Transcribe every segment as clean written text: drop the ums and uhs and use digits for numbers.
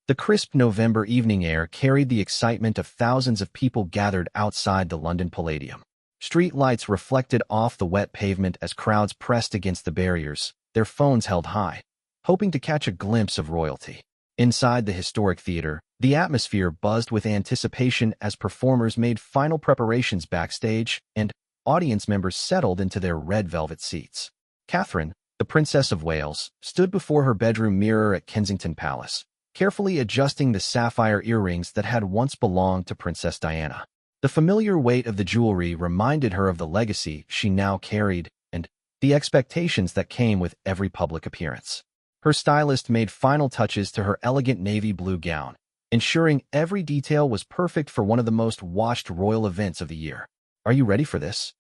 The crisp November evening air carried the excitement of thousands of people gathered outside the London Palladium. Street lights reflected off the wet pavement as crowds pressed against the barriers, their phones held high, hoping to catch a glimpse of royalty. Inside the historic theater, the atmosphere buzzed with anticipation as performers made final preparations backstage and audience members settled into their red velvet seats. Catherine, the Princess of Wales, stood before her bedroom mirror at Kensington Palace, carefully adjusting the sapphire earrings that had once belonged to Princess Diana. The familiar weight of the jewelry reminded her of the legacy she now carried and the expectations that came with every public appearance. Her stylist made final touches to her elegant navy blue gown, ensuring every detail was perfect for one of the most watched royal events of the year. "Are you ready for this?"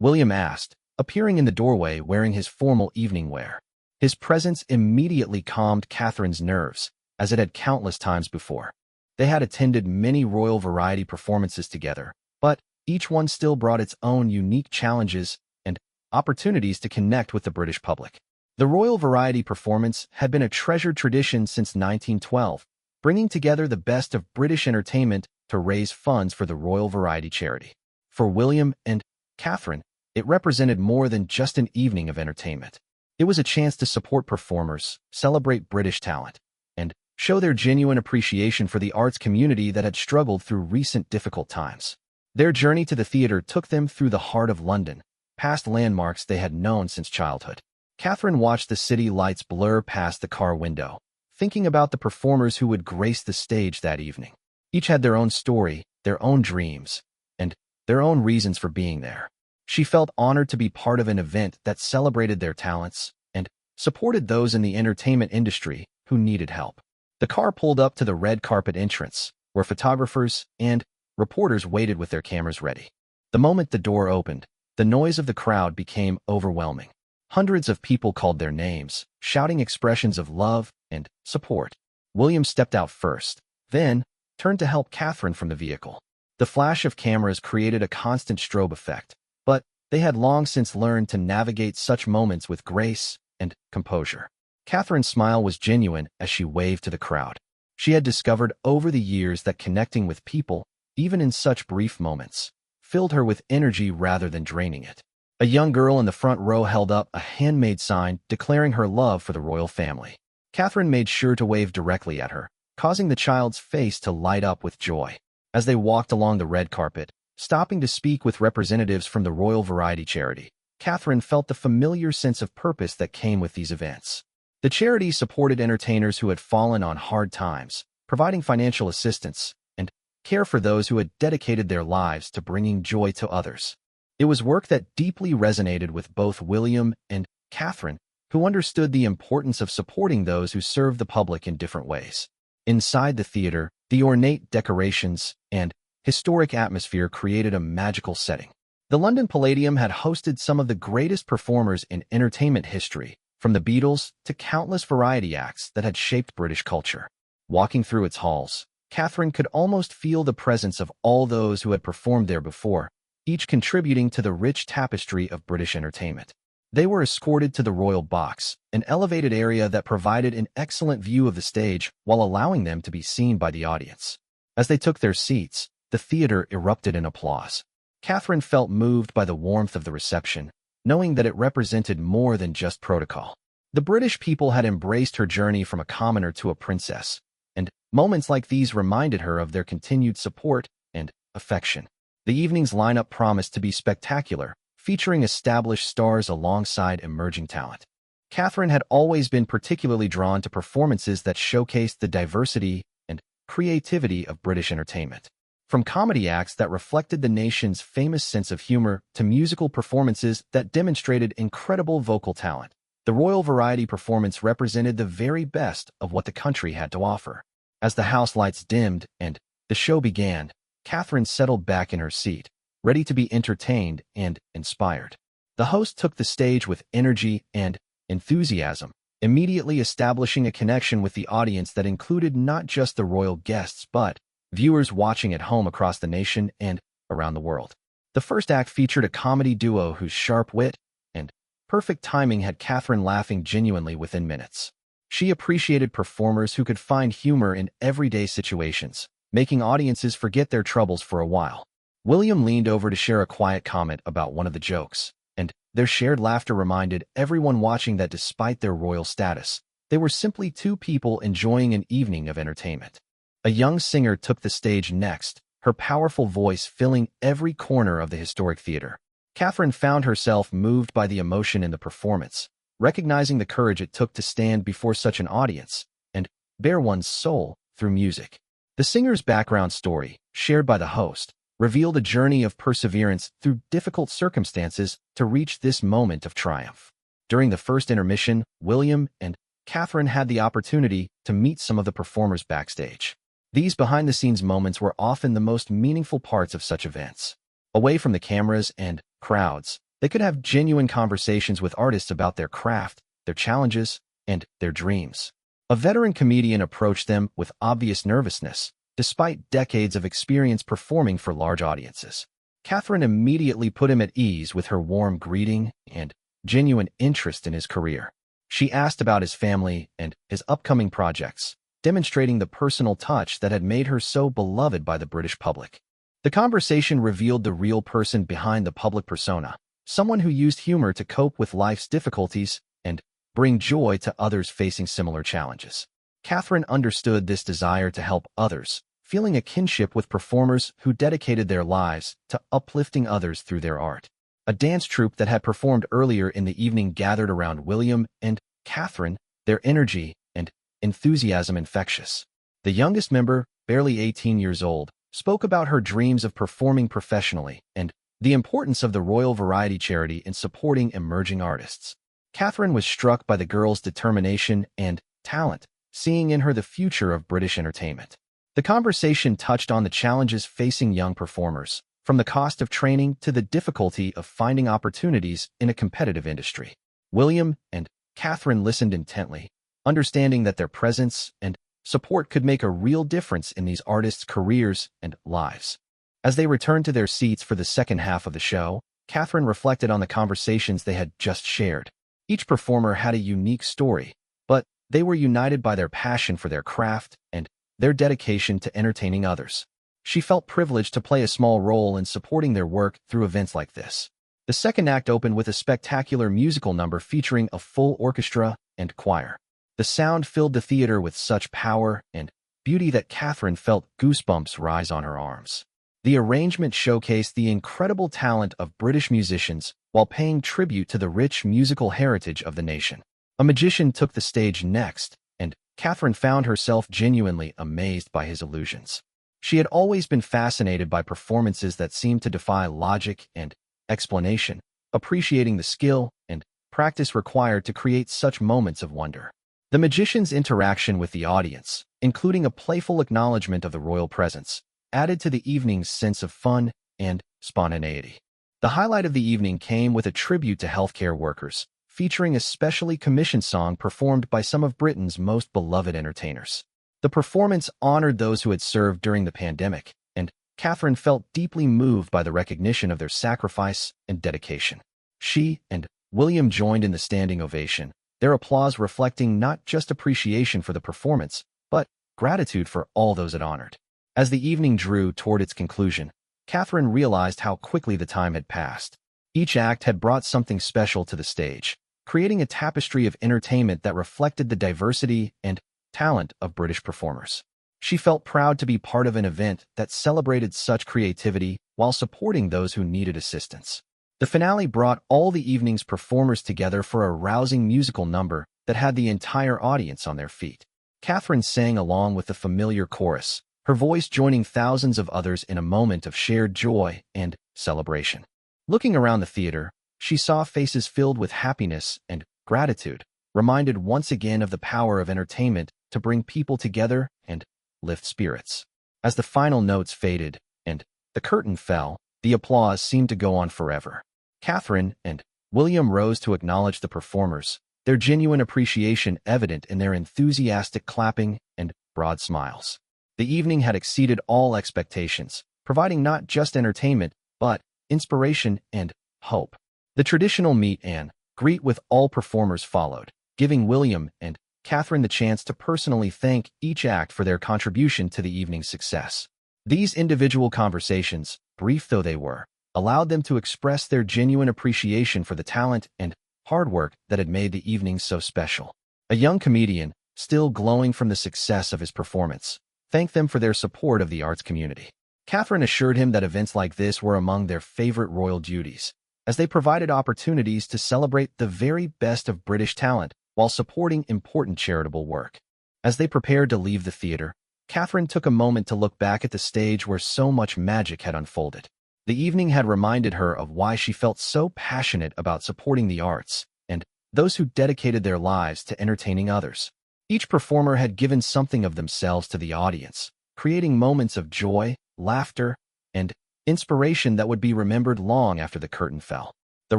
William asked, appearing in the doorway wearing his formal evening wear. His presence immediately calmed Catherine's nerves, as it had countless times before. They had attended many royal variety performances together, but each one still brought its own unique challenges and opportunities to connect with the British public. The royal variety performance had been a treasured tradition since 1912, bringing together the best of British entertainment to raise funds for the Royal Variety Charity. For William and Catherine, it represented more than just an evening of entertainment. It was a chance to support performers, celebrate British talent, and show their genuine appreciation for the arts community that had struggled through recent difficult times. Their journey to the theater took them through the heart of London, past landmarks they had known since childhood. Catherine watched the city lights blur past the car window, thinking about the performers who would grace the stage that evening. Each had their own story, their own dreams, and their own reasons for being there. She felt honored to be part of an event that celebrated their talents and supported those in the entertainment industry who needed help. The car pulled up to the red carpet entrance, where photographers and reporters waited with their cameras ready. The moment the door opened, the noise of the crowd became overwhelming. Hundreds of people called their names, shouting expressions of love and support. William stepped out first, then turned to help Catherine from the vehicle. The flash of cameras created a constant strobe effect, but they had long since learned to navigate such moments with grace and composure. Catherine's smile was genuine as she waved to the crowd. She had discovered over the years that connecting with people, even in such brief moments, filled her with energy rather than draining it. A young girl in the front row held up a handmade sign declaring her love for the royal family. Catherine made sure to wave directly at her, causing the child's face to light up with joy. As they walked along the red carpet, stopping to speak with representatives from the Royal Variety Charity, Catherine felt the familiar sense of purpose that came with these events. The charity supported entertainers who had fallen on hard times, providing financial assistance and care for those who had dedicated their lives to bringing joy to others. It was work that deeply resonated with both William and Catherine, who understood the importance of supporting those who serve the public in different ways. Inside the theater, the ornate decorations and historic atmosphere created a magical setting. The London Palladium had hosted some of the greatest performers in entertainment history, from the Beatles to countless variety acts that had shaped British culture. Walking through its halls, Catherine could almost feel the presence of all those who had performed there before, each contributing to the rich tapestry of British entertainment. They were escorted to the Royal Box, an elevated area that provided an excellent view of the stage while allowing them to be seen by the audience. As they took their seats, the theater erupted in applause. Catherine felt moved by the warmth of the reception, knowing that it represented more than just protocol. The British people had embraced her journey from a commoner to a princess, and moments like these reminded her of their continued support and affection. The evening's lineup promised to be spectacular, featuring established stars alongside emerging talent. Catherine had always been particularly drawn to performances that showcased the diversity and creativity of British entertainment. From comedy acts that reflected the nation's famous sense of humor to musical performances that demonstrated incredible vocal talent, the Royal Variety performance represented the very best of what the country had to offer. As the house lights dimmed and the show began, Catherine settled back in her seat, ready to be entertained and inspired. The host took the stage with energy and enthusiasm, immediately establishing a connection with the audience that included not just the royal guests but viewers watching at home across the nation and around the world. The first act featured a comedy duo whose sharp wit and perfect timing had Catherine laughing genuinely within minutes. She appreciated performers who could find humor in everyday situations, making audiences forget their troubles for a while. William leaned over to share a quiet comment about one of the jokes, and their shared laughter reminded everyone watching that despite their royal status, they were simply two people enjoying an evening of entertainment. A young singer took the stage next, her powerful voice filling every corner of the historic theater. Catherine found herself moved by the emotion in the performance, recognizing the courage it took to stand before such an audience and bare one's soul through music. The singer's background story, shared by the host, revealed a journey of perseverance through difficult circumstances to reach this moment of triumph. During the first intermission, William and Catherine had the opportunity to meet some of the performers backstage. These behind-the-scenes moments were often the most meaningful parts of such events. Away from the cameras and crowds, they could have genuine conversations with artists about their craft, their challenges, and their dreams. A veteran comedian approached them with obvious nervousness, despite decades of experience performing for large audiences. Catherine immediately put him at ease with her warm greeting and genuine interest in his career. She asked about his family and his upcoming projects, demonstrating the personal touch that had made her so beloved by the British public. The conversation revealed the real person behind the public persona, someone who used humor to cope with life's difficulties and bring joy to others facing similar challenges. Catherine understood this desire to help others, feeling a kinship with performers who dedicated their lives to uplifting others through their art. A dance troupe that had performed earlier in the evening gathered around William and Catherine, their energy and enthusiasm infectious. The youngest member, barely 18 years old, spoke about her dreams of performing professionally and the importance of the Royal Variety Charity in supporting emerging artists. Catherine was struck by the girl's determination and talent, seeing in her the future of British entertainment. The conversation touched on the challenges facing young performers, from the cost of training to the difficulty of finding opportunities in a competitive industry. William and Catherine listened intently, understanding that their presence and support could make a real difference in these artists' careers and lives. As they returned to their seats for the second half of the show, Catherine reflected on the conversations they had just shared. Each performer had a unique story, but they were united by their passion for their craft and their dedication to entertaining others. She felt privileged to play a small role in supporting their work through events like this. The second act opened with a spectacular musical number featuring a full orchestra and choir. The sound filled the theater with such power and beauty that Catherine felt goosebumps rise on her arms. The arrangement showcased the incredible talent of British musicians while paying tribute to the rich musical heritage of the nation. A magician took the stage next, and Catherine found herself genuinely amazed by his illusions. She had always been fascinated by performances that seemed to defy logic and explanation, appreciating the skill and practice required to create such moments of wonder. The magician's interaction with the audience, including a playful acknowledgement of the royal presence, added to the evening's sense of fun and spontaneity. The highlight of the evening came with a tribute to healthcare workers, featuring a specially commissioned song performed by some of Britain's most beloved entertainers. The performance honored those who had served during the pandemic, and Catherine felt deeply moved by the recognition of their sacrifice and dedication. She and William joined in the standing ovation, their applause reflecting not just appreciation for the performance, but gratitude for all those it honored. As the evening drew toward its conclusion, Catherine realized how quickly the time had passed. Each act had brought something special to the stage, creating a tapestry of entertainment that reflected the diversity and talent of British performers. She felt proud to be part of an event that celebrated such creativity while supporting those who needed assistance. The finale brought all the evening's performers together for a rousing musical number that had the entire audience on their feet. Catherine sang along with the familiar chorus, her voice joining thousands of others in a moment of shared joy and celebration. Looking around the theater, she saw faces filled with happiness and gratitude, reminded once again of the power of entertainment to bring people together and lift spirits. As the final notes faded and the curtain fell, the applause seemed to go on forever. Catherine and William rose to acknowledge the performers, their genuine appreciation evident in their enthusiastic clapping and broad smiles. The evening had exceeded all expectations, providing not just entertainment, but inspiration and hope. The traditional meet and greet with all performers followed, giving William and Catherine the chance to personally thank each act for their contribution to the evening's success. These individual conversations, brief though they were, allowed them to express their genuine appreciation for the talent and hard work that had made the evening so special. A young comedian, still glowing from the success of his performance, thanked them for their support of the arts community. Catherine assured him that events like this were among their favorite royal duties, as they provided opportunities to celebrate the very best of British talent while supporting important charitable work. As they prepared to leave the theater, Catherine took a moment to look back at the stage where so much magic had unfolded. The evening had reminded her of why she felt so passionate about supporting the arts and those who dedicated their lives to entertaining others. Each performer had given something of themselves to the audience, creating moments of joy, laughter, and inspiration that would be remembered long after the curtain fell. The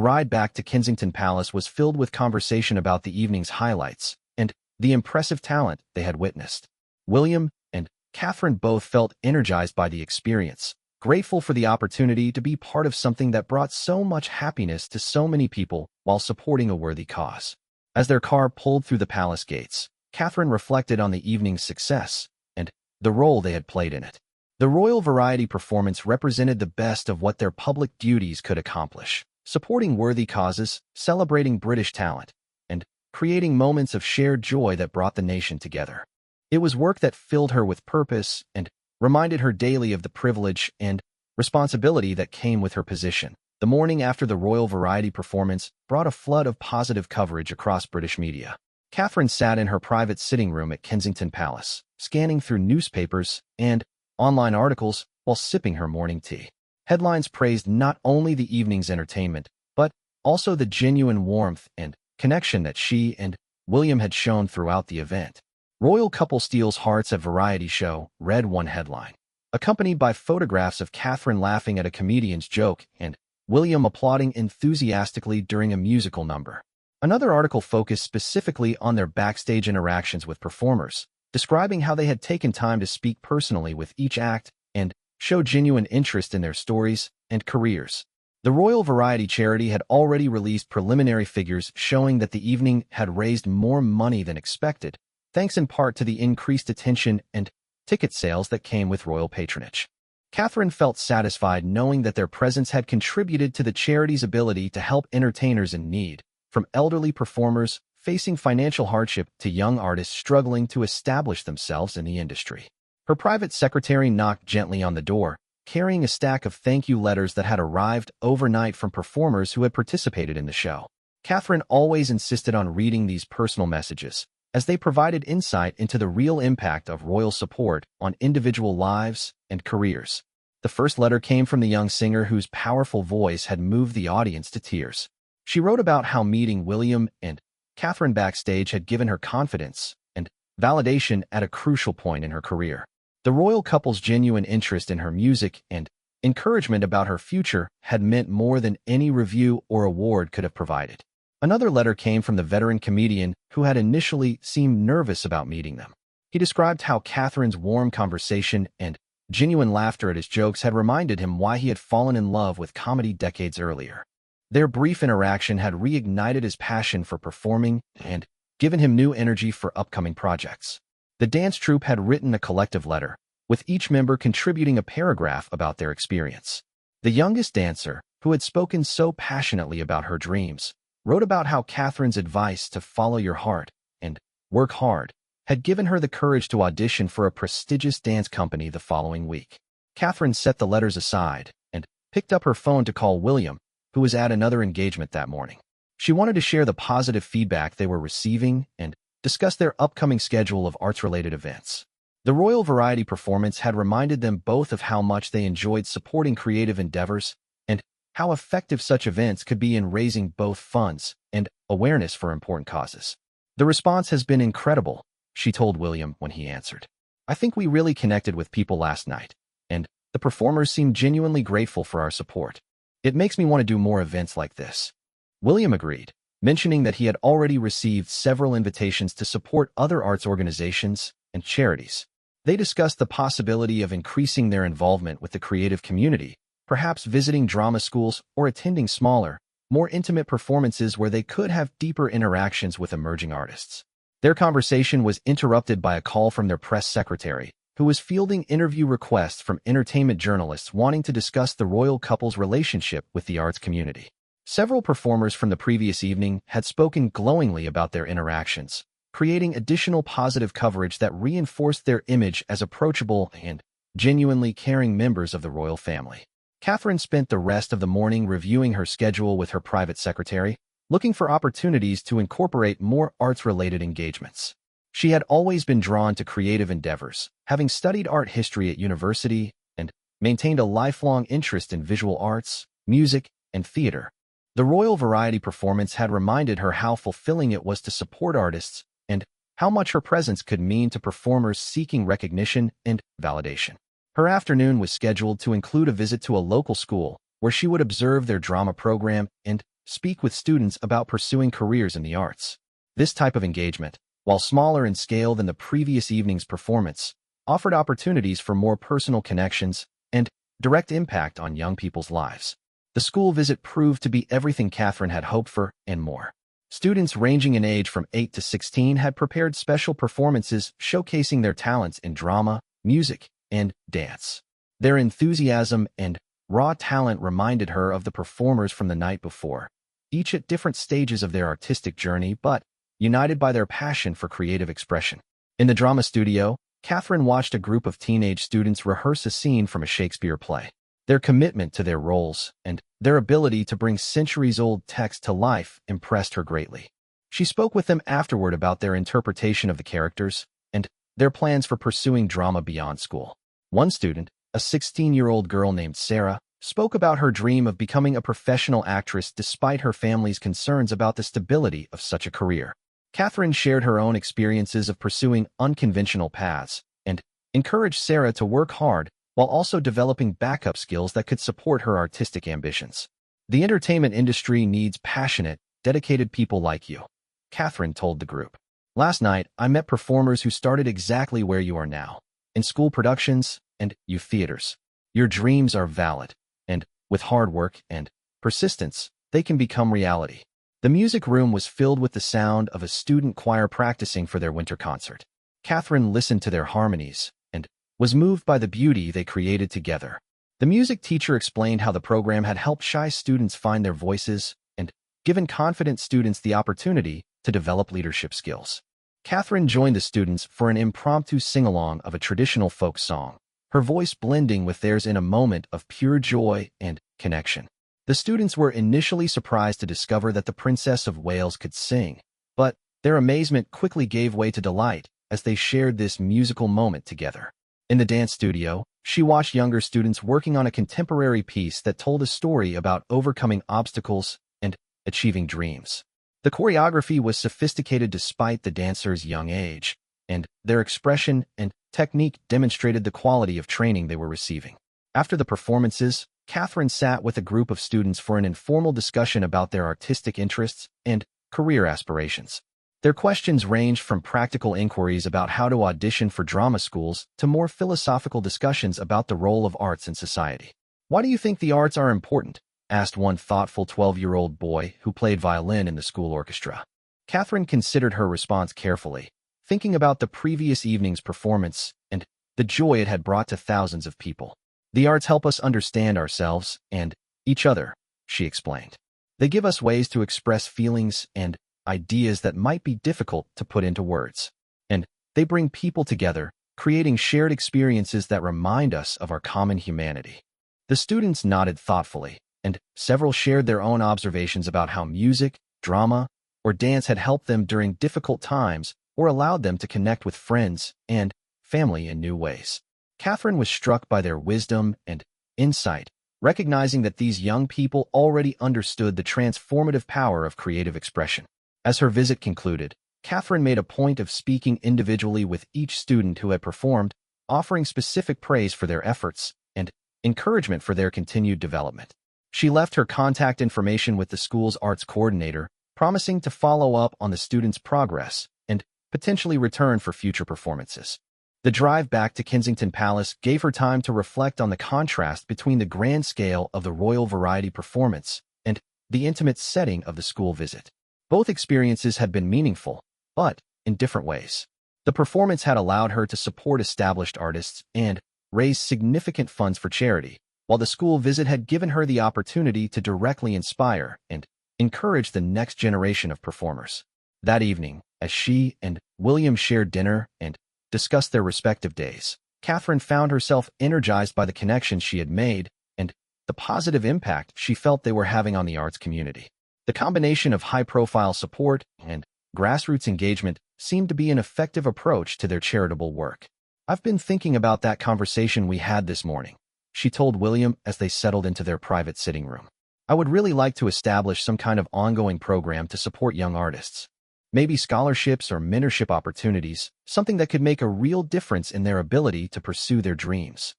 ride back to Kensington Palace was filled with conversation about the evening's highlights and the impressive talent they had witnessed. William and Catherine both felt energized by the experience, grateful for the opportunity to be part of something that brought so much happiness to so many people while supporting a worthy cause. As their car pulled through the palace gates, Catherine reflected on the evening's success and the role they had played in it. The royal variety performance represented the best of what their public duties could accomplish, supporting worthy causes, celebrating British talent, and creating moments of shared joy that brought the nation together. It was work that filled her with purpose and reminded her daily of the privilege and responsibility that came with her position. The morning after the royal variety performance brought a flood of positive coverage across British media. Catherine sat in her private sitting room at Kensington Palace, scanning through newspapers and online articles while sipping her morning tea. Headlines praised not only the evening's entertainment, but also the genuine warmth and connection that she and William had shown throughout the event. Royal couple steals hearts at variety show, read one headline, accompanied by photographs of Catherine laughing at a comedian's joke and William applauding enthusiastically during a musical number. Another article focused specifically on their backstage interactions with performers, describing how they had taken time to speak personally with each act and show genuine interest in their stories and careers. The Royal Variety Charity had already released preliminary figures showing that the evening had raised more money than expected, thanks in part to the increased attention and ticket sales that came with royal patronage. Catherine felt satisfied knowing that their presence had contributed to the charity's ability to help entertainers in need, from elderly performers facing financial hardship to young artists struggling to establish themselves in the industry. Her private secretary knocked gently on the door, carrying a stack of thank you letters that had arrived overnight from performers who had participated in the show. Catherine always insisted on reading these personal messages, as they provided insight into the real impact of royal support on individual lives and careers. The first letter came from the young singer whose powerful voice had moved the audience to tears. She wrote about how meeting William and Catherine backstage had given her confidence and validation at a crucial point in her career. The royal couple's genuine interest in her music and encouragement about her future had meant more than any review or award could have provided. Another letter came from the veteran comedian who had initially seemed nervous about meeting them. He described how Catherine's warm conversation and genuine laughter at his jokes had reminded him why he had fallen in love with comedy decades earlier. Their brief interaction had reignited his passion for performing and given him new energy for upcoming projects. The dance troupe had written a collective letter, with each member contributing a paragraph about their experience. The youngest dancer, who had spoken so passionately about her dreams, wrote about how Catherine's advice to follow your heart and work hard had given her the courage to audition for a prestigious dance company the following week. Catherine set the letters aside and picked up her phone to call William, who was at another engagement that morning. She wanted to share the positive feedback they were receiving and discuss their upcoming schedule of arts-related events. The Royal Variety performance had reminded them both of how much they enjoyed supporting creative endeavors and how effective such events could be in raising both funds and awareness for important causes. "The response has been incredible," she told William when he answered. "I think we really connected with people last night, and the performers seemed genuinely grateful for our support. It makes me want to do more events like this." William agreed, mentioning that he had already received several invitations to support other arts organizations and charities. They discussed the possibility of increasing their involvement with the creative community, perhaps visiting drama schools or attending smaller, more intimate performances where they could have deeper interactions with emerging artists. Their conversation was interrupted by a call from their press secretary, who was fielding interview requests from entertainment journalists wanting to discuss the royal couple's relationship with the arts community. Several performers from the previous evening had spoken glowingly about their interactions, creating additional positive coverage that reinforced their image as approachable and genuinely caring members of the royal family. Catherine spent the rest of the morning reviewing her schedule with her private secretary, looking for opportunities to incorporate more arts-related engagements. She had always been drawn to creative endeavors, having studied art history at university and maintained a lifelong interest in visual arts, music, and theater. The Royal Variety performance had reminded her how fulfilling it was to support artists and how much her presence could mean to performers seeking recognition and validation. Her afternoon was scheduled to include a visit to a local school, where she would observe their drama program and speak with students about pursuing careers in the arts. This type of engagement, while smaller in scale than the previous evening's performance, offered opportunities for more personal connections and direct impact on young people's lives. The school visit proved to be everything Catherine had hoped for and more. Students ranging in age from 8 to 16 had prepared special performances showcasing their talents in drama, music, and dance. Their enthusiasm and raw talent reminded her of the performers from the night before, each at different stages of their artistic journey but united by their passion for creative expression. In the drama studio, Catherine watched a group of teenage students rehearse a scene from a Shakespeare play. Their commitment to their roles and their ability to bring centuries-old text to life impressed her greatly. She spoke with them afterward about their interpretation of the characters and their plans for pursuing drama beyond school. One student, a 16-year-old girl named Sarah, spoke about her dream of becoming a professional actress despite her family's concerns about the stability of such a career. Catherine shared her own experiences of pursuing unconventional paths and encouraged Sarah to work hard while also developing backup skills that could support her artistic ambitions. "The entertainment industry needs passionate, dedicated people like you," Catherine told the group. "Last night, I met performers who started exactly where you are now, in school productions and youth theaters. Your dreams are valid, and with hard work and persistence, they can become reality." The music room was filled with the sound of a student choir practicing for their winter concert. Catherine listened to their harmonies and was moved by the beauty they created together. The music teacher explained how the program had helped shy students find their voices and given confident students the opportunity to develop leadership skills. Catherine joined the students for an impromptu sing-along of a traditional folk song, her voice blending with theirs in a moment of pure joy and connection. The students were initially surprised to discover that the Princess of Wales could sing, but their amazement quickly gave way to delight as they shared this musical moment together. In the dance studio, she watched younger students working on a contemporary piece that told a story about overcoming obstacles and achieving dreams. The choreography was sophisticated despite the dancers' young age, and their expression and technique demonstrated the quality of training they were receiving. After the performances, Catherine sat with a group of students for an informal discussion about their artistic interests and career aspirations. Their questions ranged from practical inquiries about how to audition for drama schools to more philosophical discussions about the role of arts in society. "Why do you think the arts are important?" asked one thoughtful 12-year-old boy who played violin in the school orchestra. Catherine considered her response carefully, thinking about the previous evening's performance and the joy it had brought to thousands of people. "The arts help us understand ourselves and each other," she explained. "They give us ways to express feelings and ideas that might be difficult to put into words. And they bring people together, creating shared experiences that remind us of our common humanity." The students nodded thoughtfully, and several shared their own observations about how music, drama, or dance had helped them during difficult times or allowed them to connect with friends and family in new ways. Catherine was struck by their wisdom and insight, recognizing that these young people already understood the transformative power of creative expression. As her visit concluded, Catherine made a point of speaking individually with each student who had performed, offering specific praise for their efforts and encouragement for their continued development. She left her contact information with the school's arts coordinator, promising to follow up on the students' progress and potentially return for future performances. The drive back to Kensington Palace gave her time to reflect on the contrast between the grand scale of the Royal Variety performance and the intimate setting of the school visit. Both experiences had been meaningful, but in different ways. The performance had allowed her to support established artists and raise significant funds for charity, while the school visit had given her the opportunity to directly inspire and encourage the next generation of performers. That evening, as she and William shared dinner and discussed their respective days, Catherine found herself energized by the connections she had made and the positive impact she felt they were having on the arts community. The combination of high-profile support and grassroots engagement seemed to be an effective approach to their charitable work. "I've been thinking about that conversation we had this morning," she told William as they settled into their private sitting room. "I would really like to establish some kind of ongoing program to support young artists. Maybe scholarships or mentorship opportunities, something that could make a real difference in their ability to pursue their dreams."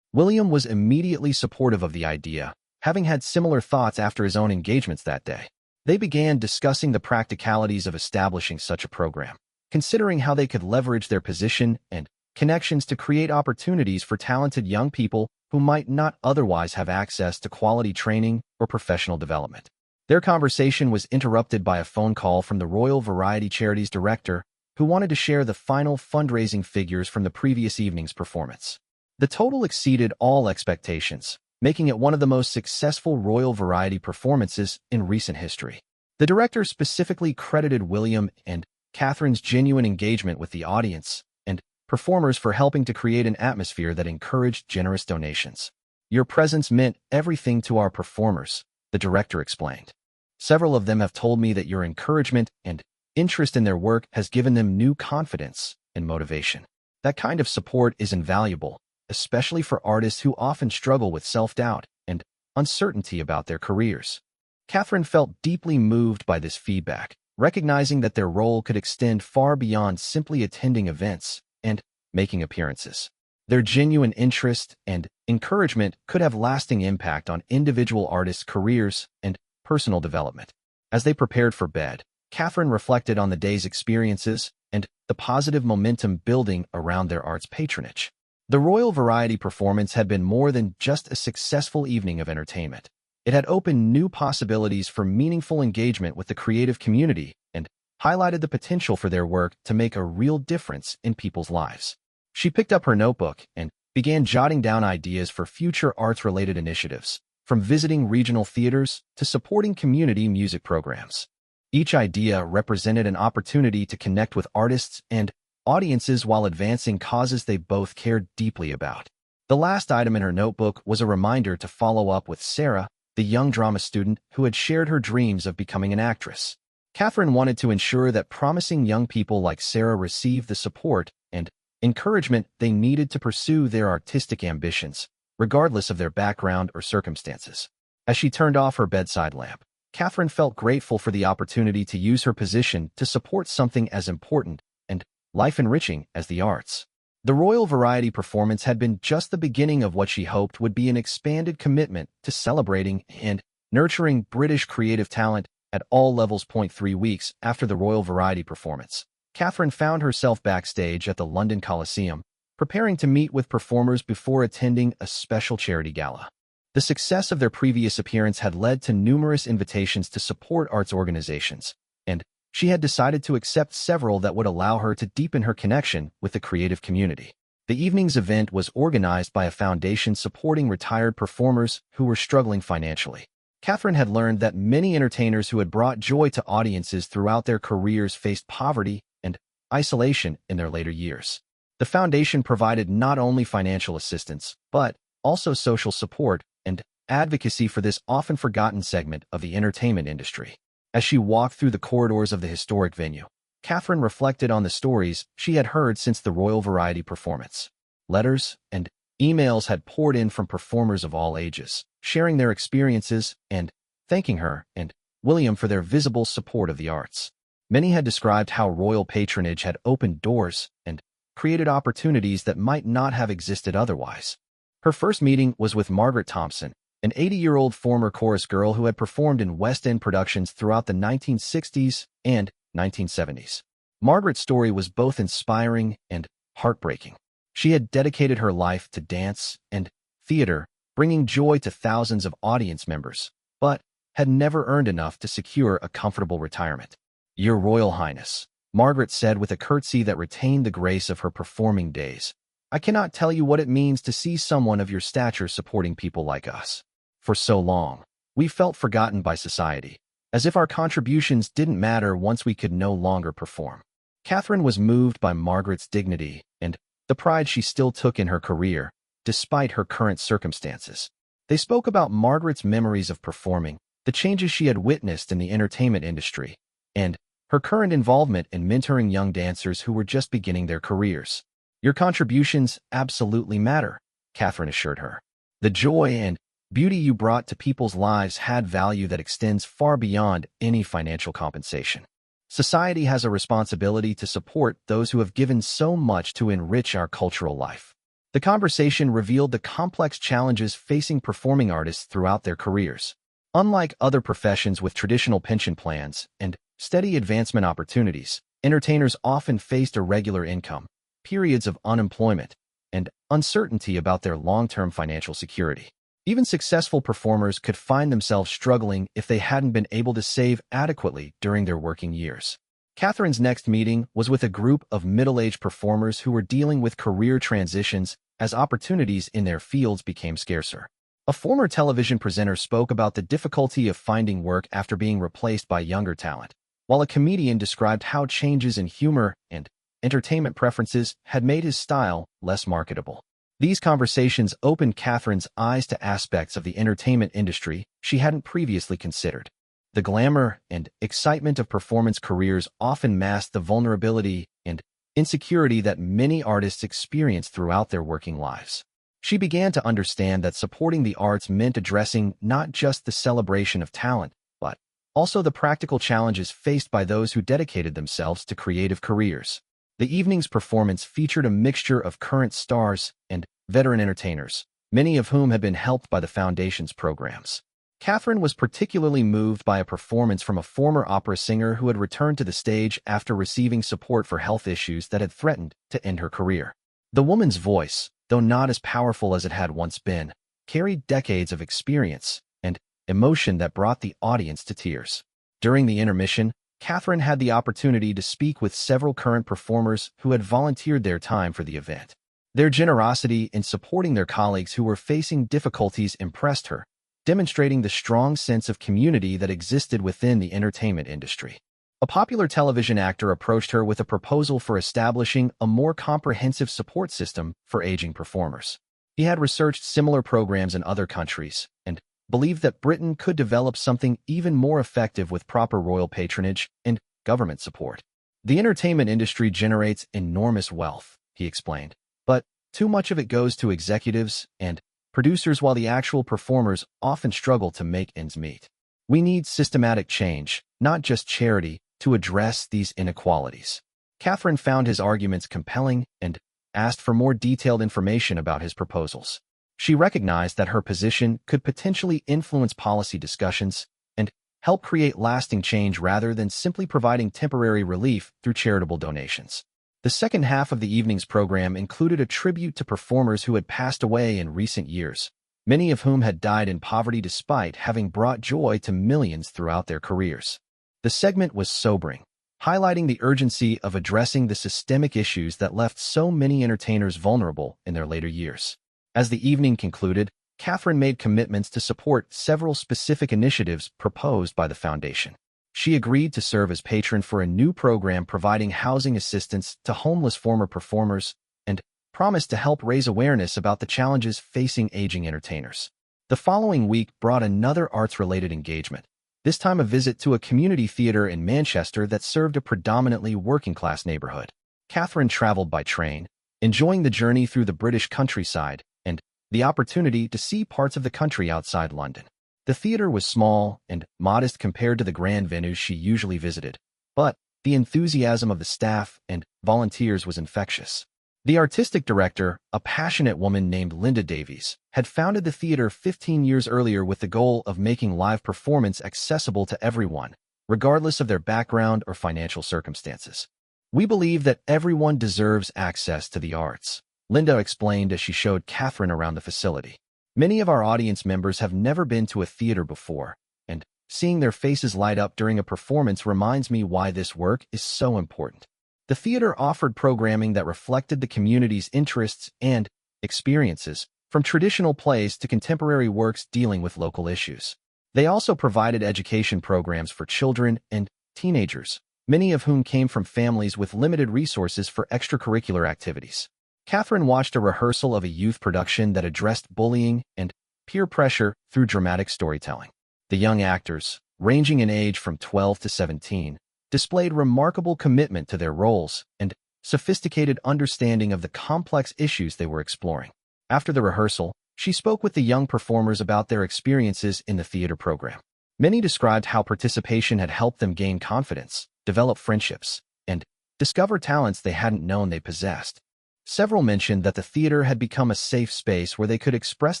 William was immediately supportive of the idea, having had similar thoughts after his own engagements that day. They began discussing the practicalities of establishing such a program, considering how they could leverage their position and connections to create opportunities for talented young people who might not otherwise have access to quality training or professional development. Their conversation was interrupted by a phone call from the Royal Variety Charities director, who wanted to share the final fundraising figures from the previous evening's performance. The total exceeded all expectations, making it one of the most successful Royal Variety performances in recent history. The director specifically credited William and Catherine's genuine engagement with the audience and performers for helping to create an atmosphere that encouraged generous donations. "Your presence meant everything to our performers," the director explained. "Several of them have told me that your encouragement and interest in their work has given them new confidence and motivation. That kind of support is invaluable, especially for artists who often struggle with self-doubt and uncertainty about their careers." Catherine felt deeply moved by this feedback, recognizing that their role could extend far beyond simply attending events and making appearances. Their genuine interest and encouragement could have lasting impact on individual artists' careers and personal development. As they prepared for bed, Catherine reflected on the day's experiences and the positive momentum building around their arts patronage. The Royal Variety performance had been more than just a successful evening of entertainment. It had opened new possibilities for meaningful engagement with the creative community and highlighted the potential for their work to make a real difference in people's lives. She picked up her notebook and began jotting down ideas for future arts-related initiatives, from visiting regional theaters to supporting community music programs. Each idea represented an opportunity to connect with artists and audiences while advancing causes they both cared deeply about. The last item in her notebook was a reminder to follow up with Sarah, the young drama student who had shared her dreams of becoming an actress. Catherine wanted to ensure that promising young people like Sarah received the support and encouragement they needed to pursue their artistic ambitions, regardless of their background or circumstances. As she turned off her bedside lamp, Catherine felt grateful for the opportunity to use her position to support something as important and life-enriching as the arts. The Royal Variety performance had been just the beginning of what she hoped would be an expanded commitment to celebrating and nurturing British creative talent at all levels. 3 weeks after the Royal Variety performance, Catherine found herself backstage at the London Coliseum, preparing to meet with performers before attending a special charity gala. The success of their previous appearance had led to numerous invitations to support arts organizations, and she had decided to accept several that would allow her to deepen her connection with the creative community. The evening's event was organized by a foundation supporting retired performers who were struggling financially. Catherine had learned that many entertainers who had brought joy to audiences throughout their careers faced poverty and isolation in their later years. The foundation provided not only financial assistance, but also social support and advocacy for this often forgotten segment of the entertainment industry. As she walked through the corridors of the historic venue, Catherine reflected on the stories she had heard since the Royal Variety performance. Letters and emails had poured in from performers of all ages, sharing their experiences and thanking her and William for their visible support of the arts. Many had described how royal patronage had opened doors and created opportunities that might not have existed otherwise. Her first meeting was with Margaret Thompson, an 80-year-old former chorus girl who had performed in West End productions throughout the 1960s and 1970s. Margaret's story was both inspiring and heartbreaking. She had dedicated her life to dance and theater, bringing joy to thousands of audience members, but had never earned enough to secure a comfortable retirement. "Your Royal Highness," Margaret said with a curtsy that retained the grace of her performing days. "I cannot tell you what it means to see someone of your stature supporting people like us. For so long, we felt forgotten by society, as if our contributions didn't matter once we could no longer perform." Catherine was moved by Margaret's dignity and the pride she still took in her career, despite her current circumstances. They spoke about Margaret's memories of performing, the changes she had witnessed in the entertainment industry, and her current involvement in mentoring young dancers who were just beginning their careers. "Your contributions absolutely matter," Catherine assured her. "The joy and beauty you brought to people's lives had value that extends far beyond any financial compensation. Society has a responsibility to support those who have given so much to enrich our cultural life." The conversation revealed the complex challenges facing performing artists throughout their careers. Unlike other professions with traditional pension plans and steady advancement opportunities, entertainers often faced irregular income, periods of unemployment, and uncertainty about their long-term financial security. Even successful performers could find themselves struggling if they hadn't been able to save adequately during their working years. Catherine's next meeting was with a group of middle-aged performers who were dealing with career transitions as opportunities in their fields became scarcer. A former television presenter spoke about the difficulty of finding work after being replaced by younger talent, while a comedian described how changes in humor and entertainment preferences had made his style less marketable. These conversations opened Catherine's eyes to aspects of the entertainment industry she hadn't previously considered. The glamour and excitement of performance careers often masked the vulnerability and insecurity that many artists experience throughout their working lives. She began to understand that supporting the arts meant addressing not just the celebration of talent, but also the practical challenges faced by those who dedicated themselves to creative careers. The evening's performance featured a mixture of current stars and veteran entertainers, many of whom had been helped by the Foundation's programs. Catherine was particularly moved by a performance from a former opera singer who had returned to the stage after receiving support for health issues that had threatened to end her career. The woman's voice, though not as powerful as it had once been, carried decades of experience and emotion that brought the audience to tears. During the intermission, Catherine had the opportunity to speak with several current performers who had volunteered their time for the event. Their generosity in supporting their colleagues who were facing difficulties impressed her, demonstrating the strong sense of community that existed within the entertainment industry. A popular television actor approached her with a proposal for establishing a more comprehensive support system for aging performers. He had researched similar programs in other countries and believed that Britain could develop something even more effective with proper royal patronage and government support. "The entertainment industry generates enormous wealth," he explained, "but too much of it goes to executives and producers while the actual performers often struggle to make ends meet. We need systematic change, not just charity, to address these inequalities." Catherine found his arguments compelling and asked for more detailed information about his proposals. She recognized that her position could potentially influence policy discussions and help create lasting change rather than simply providing temporary relief through charitable donations. The second half of the evening's program included a tribute to performers who had passed away in recent years, many of whom had died in poverty despite having brought joy to millions throughout their careers. The segment was sobering, highlighting the urgency of addressing the systemic issues that left so many entertainers vulnerable in their later years. As the evening concluded, Catherine made commitments to support several specific initiatives proposed by the Foundation. She agreed to serve as patron for a new program providing housing assistance to homeless former performers and promised to help raise awareness about the challenges facing aging entertainers. The following week brought another arts-related engagement, this time a visit to a community theater in Manchester that served a predominantly working-class neighborhood. Catherine traveled by train, enjoying the journey through the British countryside and the opportunity to see parts of the country outside London. The theater was small and modest compared to the grand venues she usually visited, but the enthusiasm of the staff and volunteers was infectious. The artistic director, a passionate woman named Linda Davies, had founded the theater 15 years earlier with the goal of making live performance accessible to everyone, regardless of their background or financial circumstances. "We believe that everyone deserves access to the arts," Linda explained as she showed Catherine around the facility. "Many of our audience members have never been to a theater before, and seeing their faces light up during a performance reminds me why this work is so important. The theater offered programming that reflected the community's interests and experiences, from traditional plays to contemporary works dealing with local issues. They also provided education programs for children and teenagers, many of whom came from families with limited resources for extracurricular activities. Catherine watched a rehearsal of a youth production that addressed bullying and peer pressure through dramatic storytelling. The young actors, ranging in age from 12 to 17, displayed remarkable commitment to their roles and sophisticated understanding of the complex issues they were exploring. After the rehearsal, she spoke with the young performers about their experiences in the theater program. Many described how participation had helped them gain confidence, develop friendships, and discover talents they hadn't known they possessed. Several mentioned that the theater had become a safe space where they could express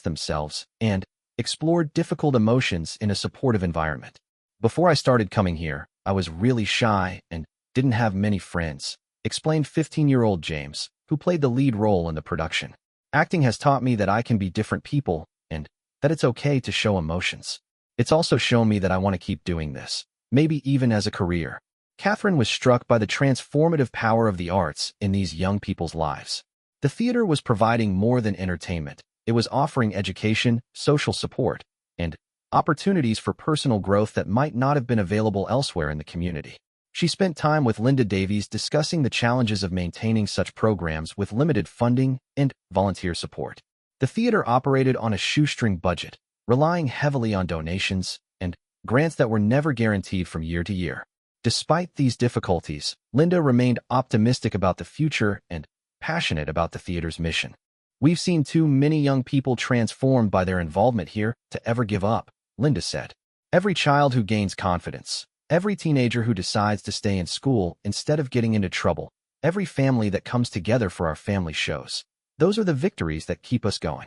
themselves and explore difficult emotions in a supportive environment. Before I started coming here, I was really shy and didn't have many friends, explained 15-year-old James, who played the lead role in the production. Acting has taught me that I can be different people and that it's okay to show emotions. It's also shown me that I want to keep doing this, maybe even as a career. Catherine was struck by the transformative power of the arts in these young people's lives. The theater was providing more than entertainment. It was offering education, social support, and opportunities for personal growth that might not have been available elsewhere in the community. She spent time with Linda Davies discussing the challenges of maintaining such programs with limited funding and volunteer support. The theater operated on a shoestring budget, relying heavily on donations and grants that were never guaranteed from year to year. Despite these difficulties, Linda remained optimistic about the future and passionate about the theater's mission. "We've seen too many young people transformed by their involvement here to ever give up," Linda said. "Every child who gains confidence, every teenager who decides to stay in school instead of getting into trouble, every family that comes together for our family shows. Those are the victories that keep us going."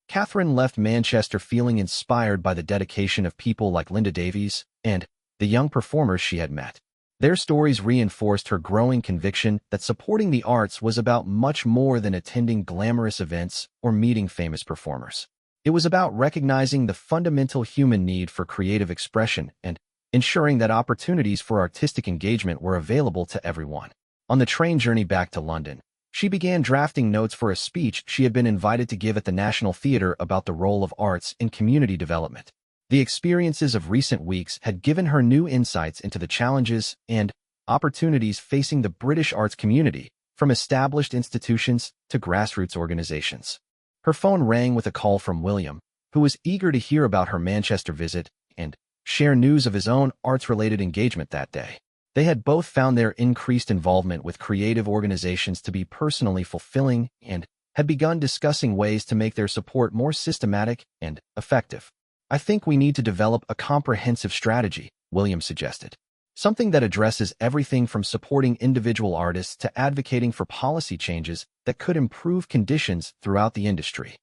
Catherine left Manchester feeling inspired by the dedication of people like Linda Davies and the young performers she had met. Their stories reinforced her growing conviction that supporting the arts was about much more than attending glamorous events or meeting famous performers. It was about recognizing the fundamental human need for creative expression and ensuring that opportunities for artistic engagement were available to everyone. On the train journey back to London, she began drafting notes for a speech she had been invited to give at the National Theatre about the role of arts in community development. The experiences of recent weeks had given her new insights into the challenges and opportunities facing the British arts community, from established institutions to grassroots organizations. Her phone rang with a call from William, who was eager to hear about her Manchester visit and share news of his own arts-related engagement that day. They had both found their increased involvement with creative organizations to be personally fulfilling and had begun discussing ways to make their support more systematic and effective. "I think we need to develop a comprehensive strategy," William suggested. "Something that addresses everything from supporting individual artists to advocating for policy changes that could improve conditions throughout the industry."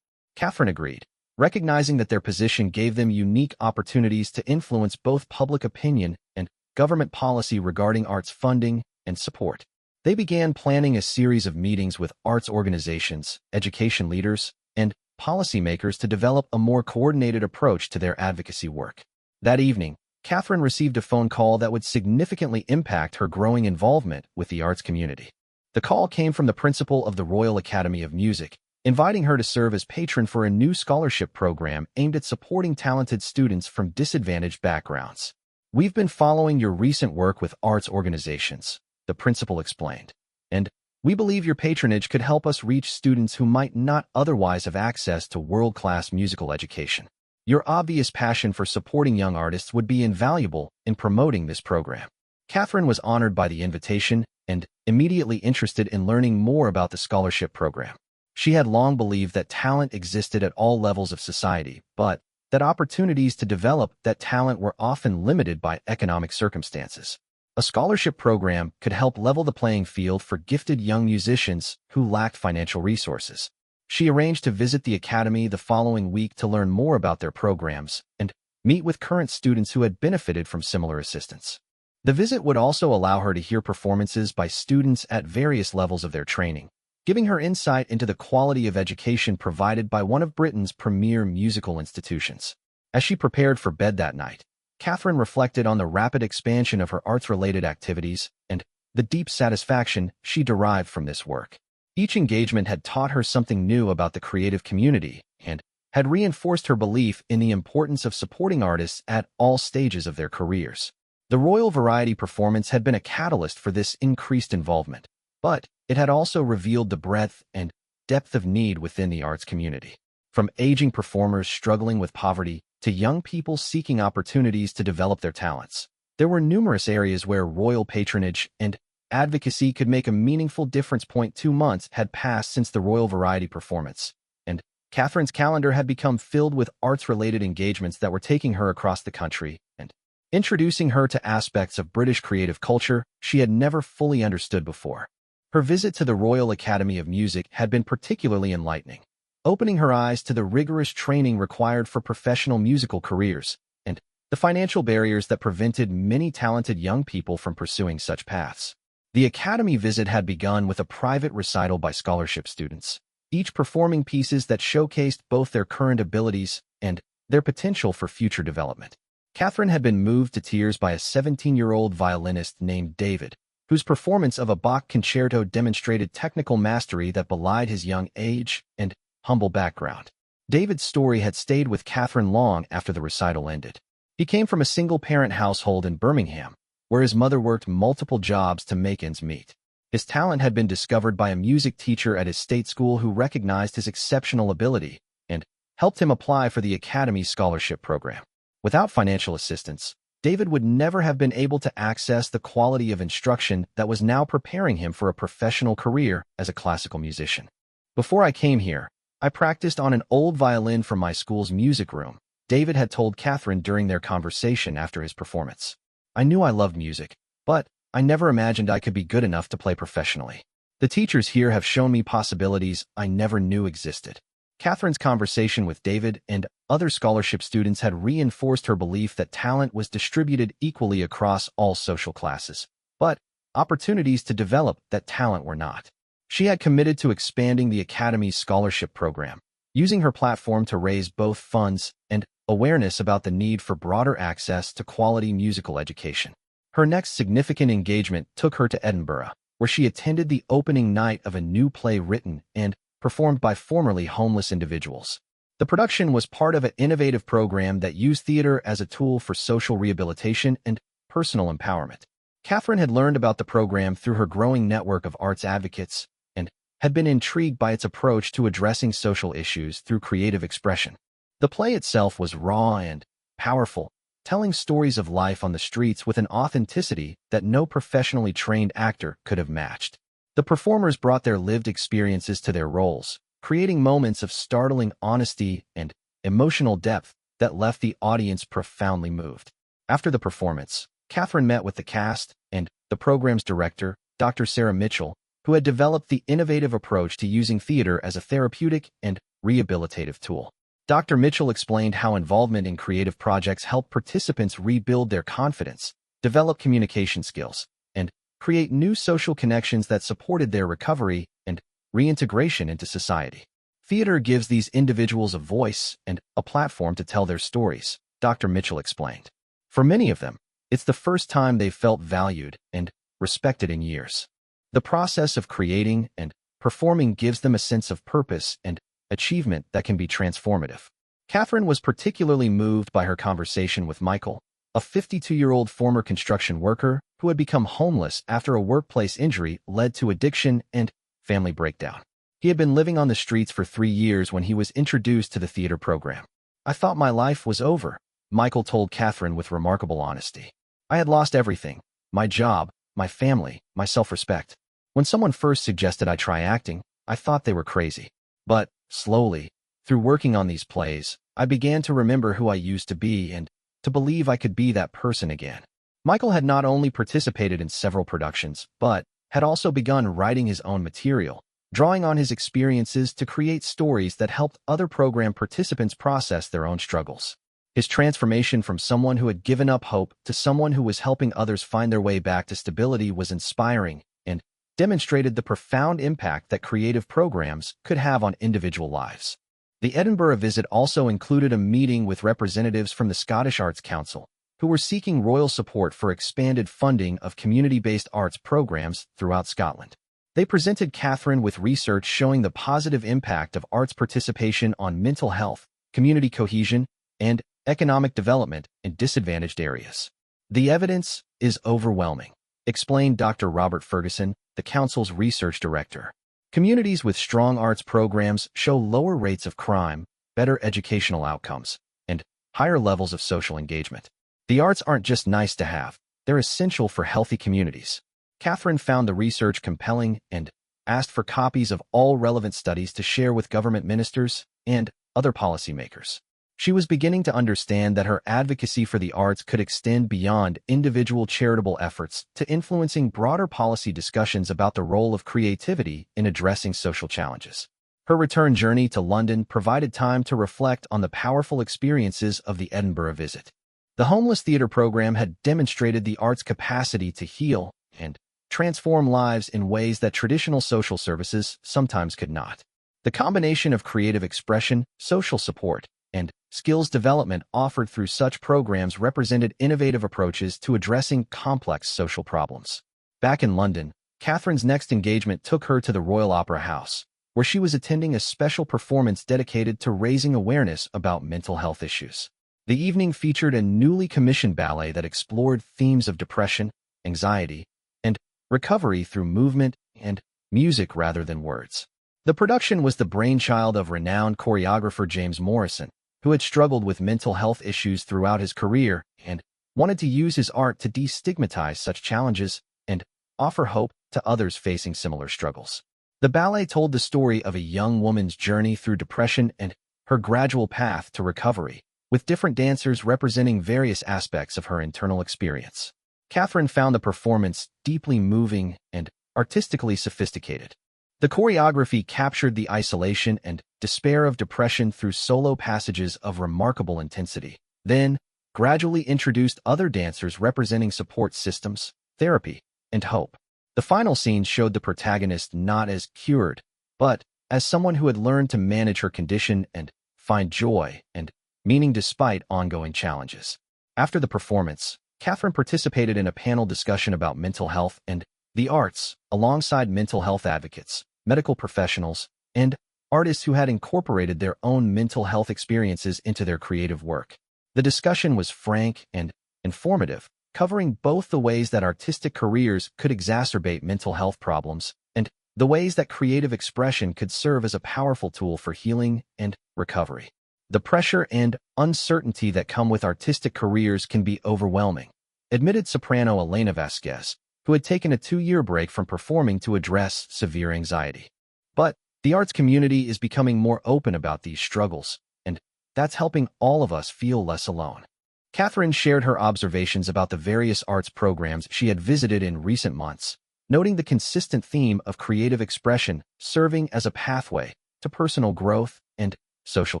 Catherine agreed, recognizing that their position gave them unique opportunities to influence both public opinion and government policy regarding arts funding and support. They began planning a series of meetings with arts organizations, education leaders, and policymakers to develop a more coordinated approach to their advocacy work. That evening, Catherine received a phone call that would significantly impact her growing involvement with the arts community. The call came from the principal of the Royal Academy of Music, inviting her to serve as patron for a new scholarship program aimed at supporting talented students from disadvantaged backgrounds. "We've been following your recent work with arts organizations," the principal explained, "and we believe your patronage could help us reach students who might not otherwise have access to world-class musical education. Your obvious passion for supporting young artists would be invaluable in promoting this program." Catherine was honored by the invitation and immediately interested in learning more about the scholarship program. She had long believed that talent existed at all levels of society, but that opportunities to develop that talent were often limited by economic circumstances. A scholarship program could help level the playing field for gifted young musicians who lacked financial resources. She arranged to visit the academy the following week to learn more about their programs and meet with current students who had benefited from similar assistance. The visit would also allow her to hear performances by students at various levels of their training, giving her insight into the quality of education provided by one of Britain's premier musical institutions. As she prepared for bed that night, Catherine reflected on the rapid expansion of her arts-related activities and the deep satisfaction she derived from this work. Each engagement had taught her something new about the creative community and had reinforced her belief in the importance of supporting artists at all stages of their careers. The Royal Variety performance had been a catalyst for this increased involvement, but it had also revealed the breadth and depth of need within the arts community. From aging performers struggling with poverty to young people seeking opportunities to develop their talents, there were numerous areas where royal patronage and advocacy could make a meaningful difference. 2 months had passed since the Royal Variety performance, and Catherine's calendar had become filled with arts-related engagements that were taking her across the country and introducing her to aspects of British creative culture she had never fully understood before. Her visit to the Royal Academy of Music had been particularly enlightening, opening her eyes to the rigorous training required for professional musical careers and the financial barriers that prevented many talented young people from pursuing such paths. The Academy visit had begun with a private recital by scholarship students, each performing pieces that showcased both their current abilities and their potential for future development. Catherine had been moved to tears by a 17-year-old violinist named David, whose performance of a Bach concerto demonstrated technical mastery that belied his young age and humble background. David's story had stayed with Catherine long after the recital ended. He came from a single-parent household in Birmingham, where his mother worked multiple jobs to make ends meet. His talent had been discovered by a music teacher at his state school who recognized his exceptional ability and helped him apply for the Academy's scholarship program. Without financial assistance, David would never have been able to access the quality of instruction that was now preparing him for a professional career as a classical musician. "Before I came here, I practiced on an old violin from my school's music room," David had told Catherine during their conversation after his performance. "I knew I loved music, but I never imagined I could be good enough to play professionally. The teachers here have shown me possibilities I never knew existed." Catherine's conversation with David and other scholarship students had reinforced her belief that talent was distributed equally across all social classes, but opportunities to develop that talent were not. She had committed to expanding the Academy's scholarship program, using her platform to raise both funds and awareness about the need for broader access to quality musical education. Her next significant engagement took her to Edinburgh, where she attended the opening night of a new play written and performed by formerly homeless individuals. The production was part of an innovative program that used theater as a tool for social rehabilitation and personal empowerment. Catherine had learned about the program through her growing network of arts advocates and had been intrigued by its approach to addressing social issues through creative expression. The play itself was raw and powerful, telling stories of life on the streets with an authenticity that no professionally trained actor could have matched. The performers brought their lived experiences to their roles, creating moments of startling honesty and emotional depth that left the audience profoundly moved. After the performance, Catherine met with the cast and the program's director, Dr. Sarah Mitchell, who had developed the innovative approach to using theater as a therapeutic and rehabilitative tool. Dr. Mitchell explained how involvement in creative projects helped participants rebuild their confidence, develop communication skills, and create new social connections that supported their recovery and reintegration into society. "Theater gives these individuals a voice and a platform to tell their stories," Dr. Mitchell explained. "For many of them, it's the first time they've felt valued and respected in years. The process of creating and performing gives them a sense of purpose and achievement that can be transformative." Catherine was particularly moved by her conversation with Michael, a 52-year-old former construction worker who had become homeless after a workplace injury led to addiction and family breakdown. He had been living on the streets for 3 years when he was introduced to the theater program. "I thought my life was over," Michael told Catherine with remarkable honesty. "I had lost everything: my job, my family, my self-respect. When someone first suggested I try acting, I thought they were crazy. But slowly, through working on these plays, I began to remember who I used to be and to believe I could be that person again." Michael had not only participated in several productions, but had also begun writing his own material, drawing on his experiences to create stories that helped other program participants process their own struggles. His transformation from someone who had given up hope to someone who was helping others find their way back to stability was inspiring and demonstrated the profound impact that creative programs could have on individual lives. The Edinburgh visit also included a meeting with representatives from the Scottish Arts Council, who were seeking royal support for expanded funding of community-based arts programs throughout Scotland. They presented Catherine with research showing the positive impact of arts participation on mental health, community cohesion, and economic development in disadvantaged areas. "The evidence is overwhelming," explained Dr. Robert Ferguson, the Council's research director. "Communities with strong arts programs show lower rates of crime, better educational outcomes, and higher levels of social engagement. The arts aren't just nice to have, they're essential for healthy communities." Catherine found the research compelling and asked for copies of all relevant studies to share with government ministers and other policymakers. She was beginning to understand that her advocacy for the arts could extend beyond individual charitable efforts to influencing broader policy discussions about the role of creativity in addressing social challenges. Her return journey to London provided time to reflect on the powerful experiences of the Edinburgh visit. The Homeless Theatre program had demonstrated the arts' capacity to heal and transform lives in ways that traditional social services sometimes could not. The combination of creative expression, social support, and skills development offered through such programs represented innovative approaches to addressing complex social problems. Back in London, Catherine's next engagement took her to the Royal Opera House, where she was attending a special performance dedicated to raising awareness about mental health issues. The evening featured a newly commissioned ballet that explored themes of depression, anxiety, and recovery through movement and music rather than words. The production was the brainchild of renowned choreographer James Morrison, who had struggled with mental health issues throughout his career and wanted to use his art to destigmatize such challenges and offer hope to others facing similar struggles. The ballet told the story of a young woman's journey through depression and her gradual path to recovery, with different dancers representing various aspects of her internal experience. Catherine found the performance deeply moving and artistically sophisticated. The choreography captured the isolation and despair of depression through solo passages of remarkable intensity, then gradually introduced other dancers representing support systems, therapy, and hope. The final scene showed the protagonist not as cured, but as someone who had learned to manage her condition and find joy and meaning despite ongoing challenges. After the performance, Catherine participated in a panel discussion about mental health and the arts, alongside mental health advocates, medical professionals, and artists who had incorporated their own mental health experiences into their creative work. The discussion was frank and informative, covering both the ways that artistic careers could exacerbate mental health problems and the ways that creative expression could serve as a powerful tool for healing and recovery. The pressure and uncertainty that come with artistic careers can be overwhelming, admitted soprano Elena Vasquez, who had taken a 2-year break from performing to address severe anxiety. But the arts community is becoming more open about these struggles, and that's helping all of us feel less alone. Catherine shared her observations about the various arts programs she had visited in recent months, noting the consistent theme of creative expression serving as a pathway to personal growth and social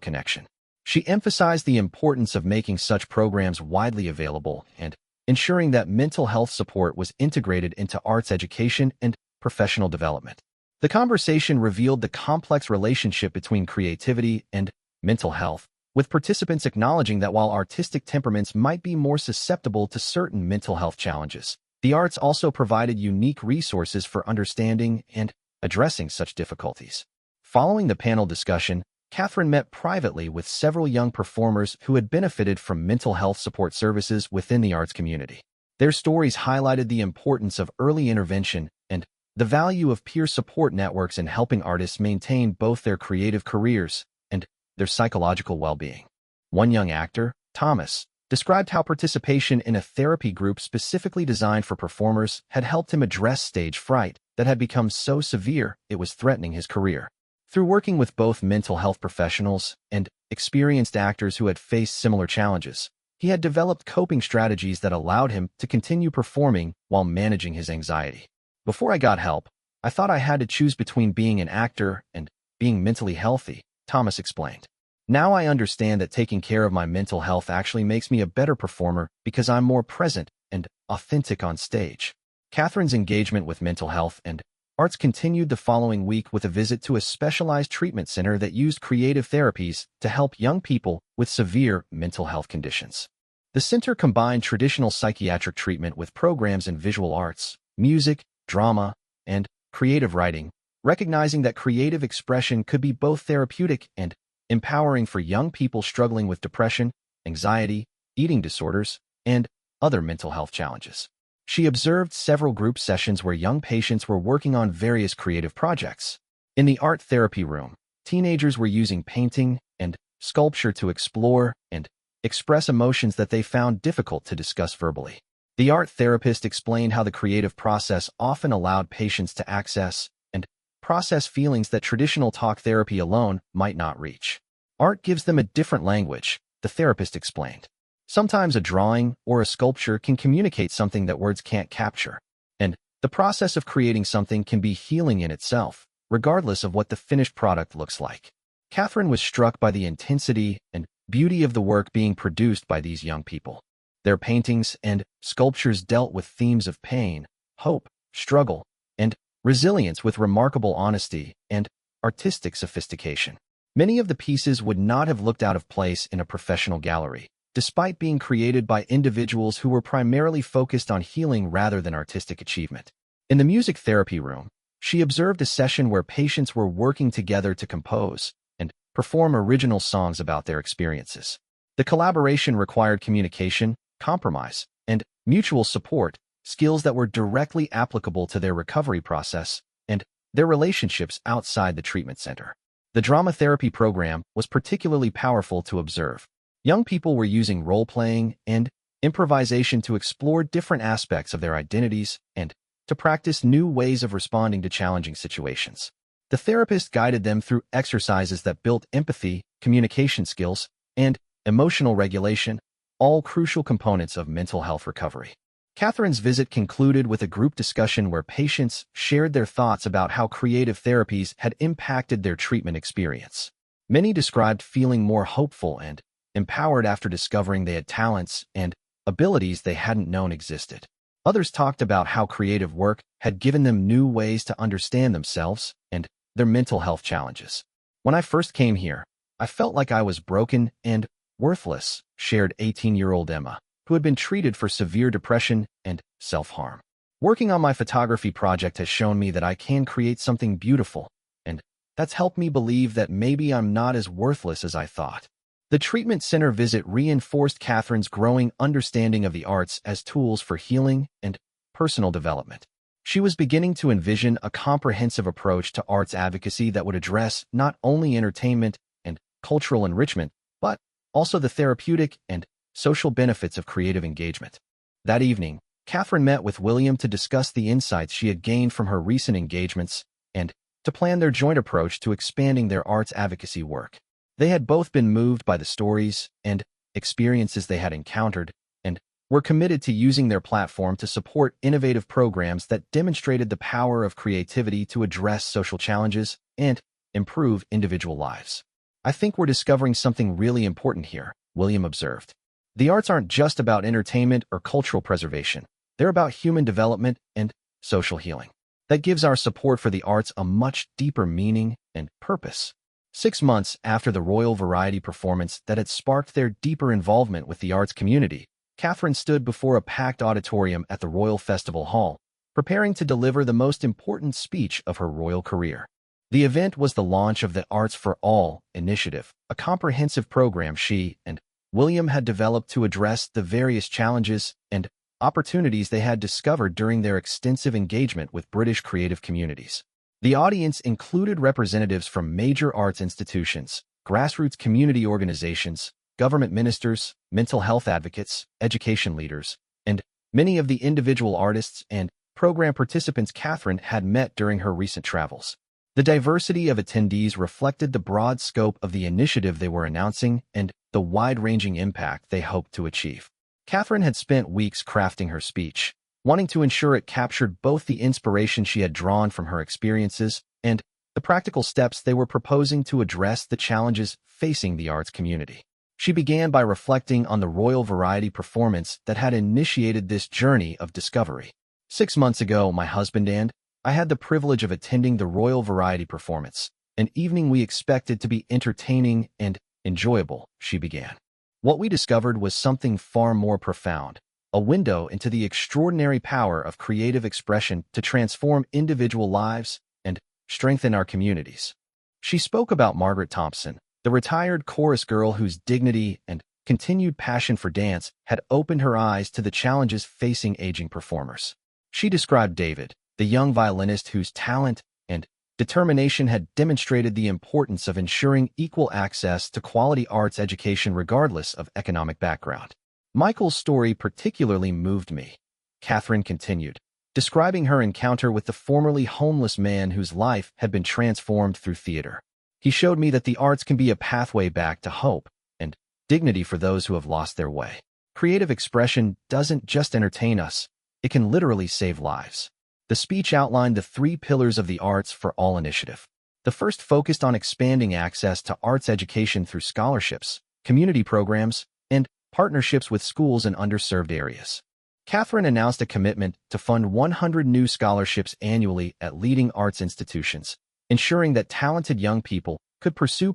connection. She emphasized the importance of making such programs widely available and ensuring that mental health support was integrated into arts education and professional development. The conversation revealed the complex relationship between creativity and mental health, with participants acknowledging that while artistic temperaments might be more susceptible to certain mental health challenges, the arts also provided unique resources for understanding and addressing such difficulties. Following the panel discussion, Catherine met privately with several young performers who had benefited from mental health support services within the arts community. Their stories highlighted the importance of early intervention and the value of peer support networks in helping artists maintain both their creative careers and their psychological well-being. One young actor, Thomas, described how participation in a therapy group specifically designed for performers had helped him address stage fright that had become so severe it was threatening his career. Through working with both mental health professionals and experienced actors who had faced similar challenges, he had developed coping strategies that allowed him to continue performing while managing his anxiety. "Before I got help, I thought I had to choose between being an actor and being mentally healthy," Thomas explained. "Now I understand that taking care of my mental health actually makes me a better performer because I'm more present and authentic on stage." Catherine's engagement with mental health and arts continued the following week with a visit to a specialized treatment center that used creative therapies to help young people with severe mental health conditions. The center combined traditional psychiatric treatment with programs in visual arts, music, drama, and creative writing, recognizing that creative expression could be both therapeutic and empowering for young people struggling with depression, anxiety, eating disorders, and other mental health challenges. She observed several group sessions where young patients were working on various creative projects. In the art therapy room, teenagers were using painting and sculpture to explore and express emotions that they found difficult to discuss verbally. The art therapist explained how the creative process often allowed patients to access and process feelings that traditional talk therapy alone might not reach. Art gives them a different language, the therapist explained. Sometimes a drawing or a sculpture can communicate something that words can't capture, and the process of creating something can be healing in itself, regardless of what the finished product looks like. Catherine was struck by the intensity and beauty of the work being produced by these young people. Their paintings and sculptures dealt with themes of pain, hope, struggle, and resilience with remarkable honesty and artistic sophistication. Many of the pieces would not have looked out of place in a professional gallery, despite being created by individuals who were primarily focused on healing rather than artistic achievement. In the music therapy room, she observed a session where patients were working together to compose and perform original songs about their experiences. The collaboration required communication, compromise, and mutual support, skills that were directly applicable to their recovery process and their relationships outside the treatment center. The drama therapy program was particularly powerful to observe. Young people were using role-playing and improvisation to explore different aspects of their identities and to practice new ways of responding to challenging situations. The therapist guided them through exercises that built empathy, communication skills, and emotional regulation, all crucial components of mental health recovery. Catherine's visit concluded with a group discussion where patients shared their thoughts about how creative therapies had impacted their treatment experience. Many described feeling more hopeful and empowered after discovering they had talents and abilities they hadn't known existed. Others talked about how creative work had given them new ways to understand themselves and their mental health challenges. When I first came here, I felt like I was broken and worthless, shared 18-year-old Emma, who had been treated for severe depression and self-harm. Working on my photography project has shown me that I can create something beautiful, and that's helped me believe that maybe I'm not as worthless as I thought. The treatment center visit reinforced Catherine's growing understanding of the arts as tools for healing and personal development. She was beginning to envision a comprehensive approach to arts advocacy that would address not only entertainment and cultural enrichment, but also the therapeutic and social benefits of creative engagement. That evening, Catherine met with William to discuss the insights she had gained from her recent engagements and to plan their joint approach to expanding their arts advocacy work. They had both been moved by the stories and experiences they had encountered and were committed to using their platform to support innovative programs that demonstrated the power of creativity to address social challenges and improve individual lives. I think we're discovering something really important here, William observed. The arts aren't just about entertainment or cultural preservation. They're about human development and social healing. That gives our support for the arts a much deeper meaning and purpose. 6 months after the Royal Variety performance that had sparked their deeper involvement with the arts community, Catherine stood before a packed auditorium at the Royal Festival Hall, preparing to deliver the most important speech of her royal career. The event was the launch of the Arts for All initiative, a comprehensive program she and William had developed to address the various challenges and opportunities they had discovered during their extensive engagement with British creative communities. The audience included representatives from major arts institutions, grassroots community organizations, government ministers, mental health advocates, education leaders, and many of the individual artists and program participants Catherine had met during her recent travels. The diversity of attendees reflected the broad scope of the initiative they were announcing and the wide-ranging impact they hoped to achieve. Catherine had spent weeks crafting her speech, wanting to ensure it captured both the inspiration she had drawn from her experiences and the practical steps they were proposing to address the challenges facing the arts community. She began by reflecting on the Royal Variety performance that had initiated this journey of discovery. 6 months ago, my husband and I had the privilege of attending the Royal Variety performance, an evening we expected to be entertaining and enjoyable, she began. What we discovered was something far more profound, a window into the extraordinary power of creative expression to transform individual lives and strengthen our communities. She spoke about Margaret Thompson, the retired chorus girl whose dignity and continued passion for dance had opened her eyes to the challenges facing aging performers. She described David, the young violinist whose talent and determination had demonstrated the importance of ensuring equal access to quality arts education regardless of economic background. Michael's story particularly moved me, Catherine continued, describing her encounter with the formerly homeless man whose life had been transformed through theater. He showed me that the arts can be a pathway back to hope and dignity for those who have lost their way. Creative expression doesn't just entertain us, it can literally save lives. The speech outlined the 3 pillars of the Arts for All initiative. The first focused on expanding access to arts education through scholarships, community programs, and partnerships with schools in underserved areas. Catherine announced a commitment to fund 100 new scholarships annually at leading arts institutions, ensuring that talented young people could pursue